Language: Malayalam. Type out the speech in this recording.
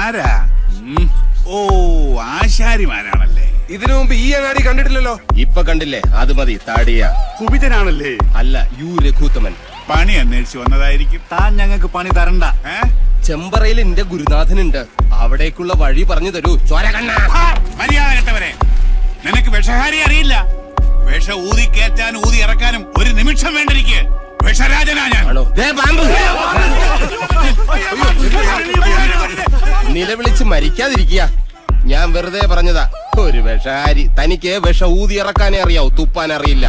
ആരാ? ഓ, ആശാരിമാരാണല്ലേ. ഇതിനു മുമ്പ് ഈ അങ്ങാടി കണ്ടിട്ടില്ലല്ലോ. ഇപ്പൊ കണ്ടില്ലേ? അത് മതി. താടിയ കുപിതനാണല്ലേ? അല്ല, യു രഘുത്തമൻ. പണി അന്വേഷിച്ചു വന്നതായിരിക്കും. താൻ ഞങ്ങൾക്ക് പണി തരണ്ട. ചെമ്പറയിൽ എന്റെ ഗുരുനാഥനുണ്ട്, അവിടേക്കുള്ള വഴി പറഞ്ഞു തരൂ. ചോരകണ്ണ മര്യാദ കെട്ടവരെ, നിനക്ക് വിഷഹാരി അറിയില്ല. വിഷ ഊതി കയറ്റാനും ഊതി ഇറക്കാനും ഒരു നിമിഷം വേണ്ടിരിക്കെ. വിഷരാജനാ ഞാൻ. നിലവിളിച്ച് മരിക്കാതിരിക്കുക. ഞാൻ വെറുതെ പറഞ്ഞതാ. ഒരു വിഷഹാരി. തനിക്ക് വിഷ ഊതി ഇറക്കാനേ അറിയാവൂ, തുപ്പാൻ അറിയില്ല.